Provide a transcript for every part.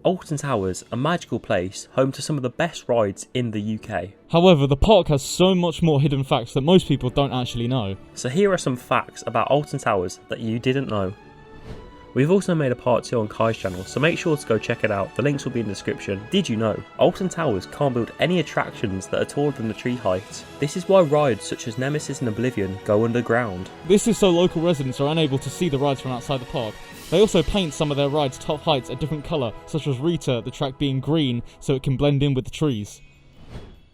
Alton Towers, a magical place, home to some of the best rides in the UK. However, the park has so much more hidden facts that most people don't actually know. So here are some facts about Alton Towers that you didn't know. We've also made a part 2 on Kai's channel, so make sure to go check it out, the links will be in the description. Did you know, Alton Towers can't build any attractions that are taller than the tree height. This is why rides such as Nemesis and Oblivion go underground. This is so local residents are unable to see the rides from outside the park. They also paint some of their rides' top heights a different colour, such as Rita, the track being green so it can blend in with the trees.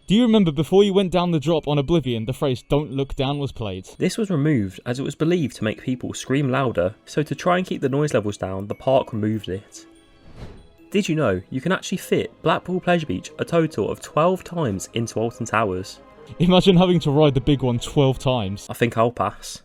Do you remember before you went down the drop on Oblivion, the phrase "Don't look down" was played? This was removed as it was believed to make people scream louder, so to try and keep the noise levels down, the park removed it. Did you know you can actually fit Blackpool Pleasure Beach a total of 12 times into Alton Towers? Imagine having to ride the big one 12 times. I think I'll pass.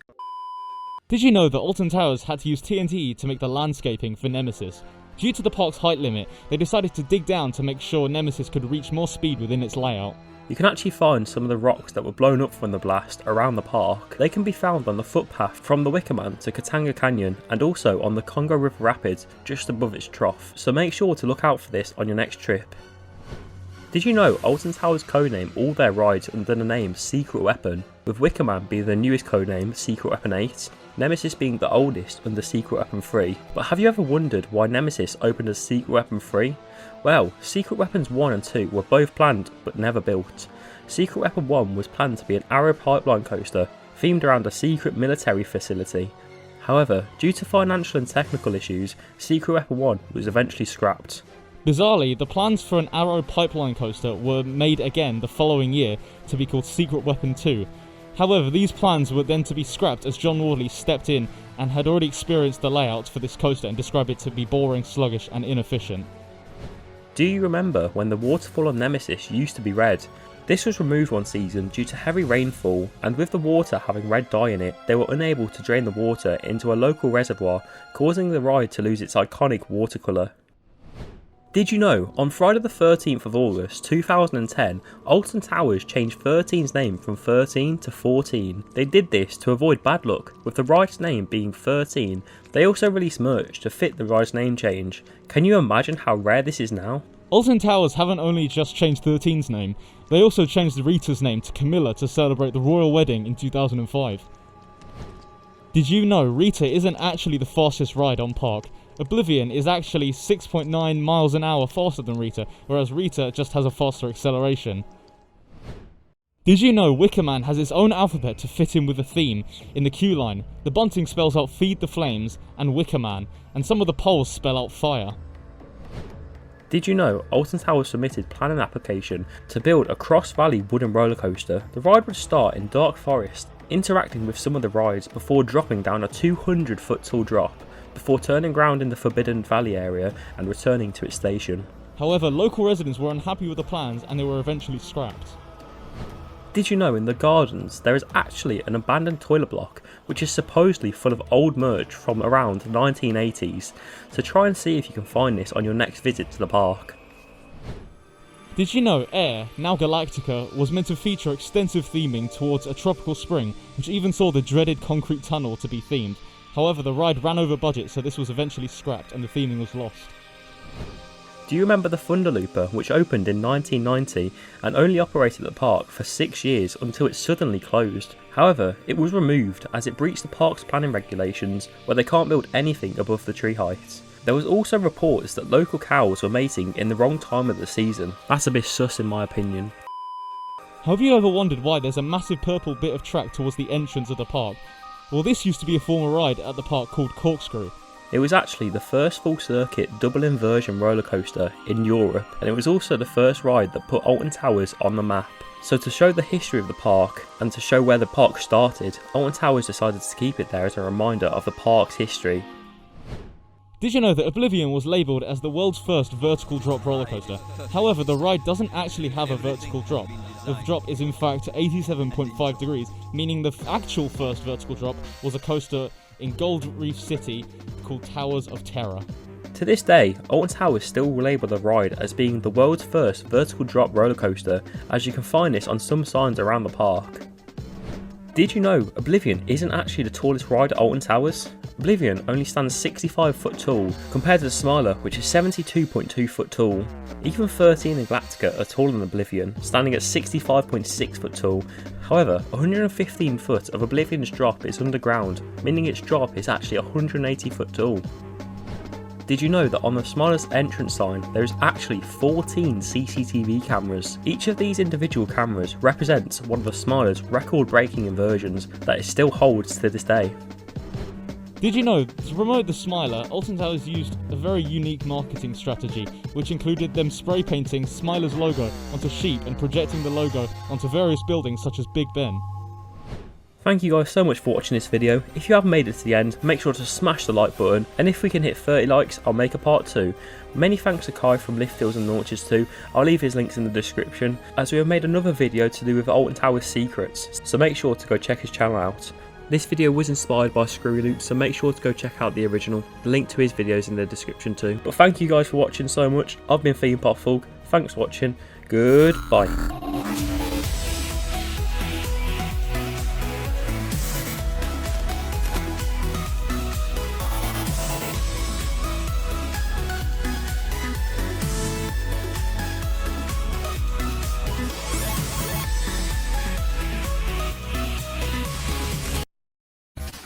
Did you know that Alton Towers had to use TNT to make the landscaping for Nemesis? Due to the park's height limit, they decided to dig down to make sure Nemesis could reach more speed within its layout. You can actually find some of the rocks that were blown up from the blast around the park. They can be found on the footpath from the Wickerman to Katanga Canyon and also on the Congo River Rapids just above its trough, so make sure to look out for this on your next trip. Did you know Alton Towers codename all their rides under the name Secret Weapon, with Wickerman being the newest codename Secret Weapon 8, Nemesis being the oldest under Secret Weapon 3. But have you ever wondered why Nemesis opened as Secret Weapon 3? Well, Secret Weapons 1 and 2 were both planned but never built. Secret Weapon 1 was planned to be an Arrow pipeline coaster themed around a secret military facility. However, due to financial and technical issues, Secret Weapon 1 was eventually scrapped. Bizarrely, the plans for an Arrow pipeline coaster were made again the following year to be called Secret Weapon 2. However, these plans were then to be scrapped as John Wardley stepped in and had already experienced the layout for this coaster and described it to be boring, sluggish and inefficient. Do you remember when the waterfall on Nemesis used to be red? This was removed one season due to heavy rainfall, and with the water having red dye in it, they were unable to drain the water into a local reservoir, causing the ride to lose its iconic water colour. Did you know, on Friday the 13th of August 2010, Alton Towers changed 13's name from 13 to 14. They did this to avoid bad luck, with the ride's name being 13. They also released merch to fit the ride's name change. Can you imagine how rare this is now? Alton Towers haven't only just changed 13's name, they also changed Rita's name to Camilla to celebrate the royal wedding in 2005. Did you know Rita isn't actually the fastest ride on park? Oblivion is actually 6.9 miles an hour faster than Rita, whereas Rita just has a faster acceleration. Did you know Wickerman has its own alphabet to fit in with the theme? In the queue line, the bunting spells out Feed the Flames and Wickerman, and some of the poles spell out fire. Did you know Alton Towers submitted planning application to build a cross-valley wooden roller coaster? The ride would start in Dark Forest, interacting with some of the rides before dropping down a 200-foot tall drop, before turning round in the Forbidden Valley area and returning to its station. However, local residents were unhappy with the plans and they were eventually scrapped. Did you know in the gardens there is actually an abandoned toilet block which is supposedly full of old merch from around the 1980s, so try and see if you can find this on your next visit to the park. Did you know Air, now Galactica, was meant to feature extensive theming towards a tropical spring, which even saw the dreaded concrete tunnel to be themed? However, the ride ran over budget, so this was eventually scrapped and the theming was lost. Do you remember the Thunder Looper, which opened in 1990 and only operated at the park for 6 years until it suddenly closed? However, it was removed as it breached the park's planning regulations where they can't build anything above the tree height. There was also reports that local cows were mating in the wrong time of the season. That's a bit sus in my opinion. Have you ever wondered why there's a massive purple bit of track towards the entrance of the park? Well, this used to be a former ride at the park called Corkscrew. It was actually the first full circuit double inversion roller coaster in Europe, and it was also the first ride that put Alton Towers on the map. So to show the history of the park and to show where the park started, Alton Towers decided to keep it there as a reminder of the park's history. Did you know that Oblivion was labelled as the world's first vertical drop roller coaster? However, the ride doesn't actually have a vertical drop. The drop is in fact 87.5 degrees, meaning the actual first vertical drop was a coaster in Gold Reef City called Towers of Terror. To this day, Alton Towers still label the ride as being the world's first vertical drop roller coaster, as you can find this on some signs around the park. Did you know Oblivion isn't actually the tallest ride at Alton Towers? Oblivion only stands 65 foot tall, compared to the Smiler, which is 72.2 foot tall. Even 13 and Galactica are taller than Oblivion, standing at 65.6 foot tall. However, 115 foot of Oblivion's drop is underground, meaning its drop is actually 180 foot tall. Did you know that on the Smiler's entrance sign there is actually 14 CCTV cameras? Each of these individual cameras represents one of the Smiler's record-breaking inversions that it still holds to this day. Did you know, to promote the Smiler, Alton Towers used a very unique marketing strategy, which included them spray painting Smiler's logo onto sheep and projecting the logo onto various buildings such as Big Ben. Thank you guys so much for watching this video. If you haven't made it to the end, make sure to smash the like button, and if we can hit 30 likes, I'll make a part 2. Many thanks to Kai from Lift Deals and Launches too. I'll leave his links in the description, as we have made another video to do with Alton Towers secrets, so make sure to go check his channel out. This video was inspired by Screwy Loot, so make sure to go check out the original. The link to his video is in the description too. But thank you guys for watching so much. I've been Theme Pot Fug. Thanks for watching. Goodbye.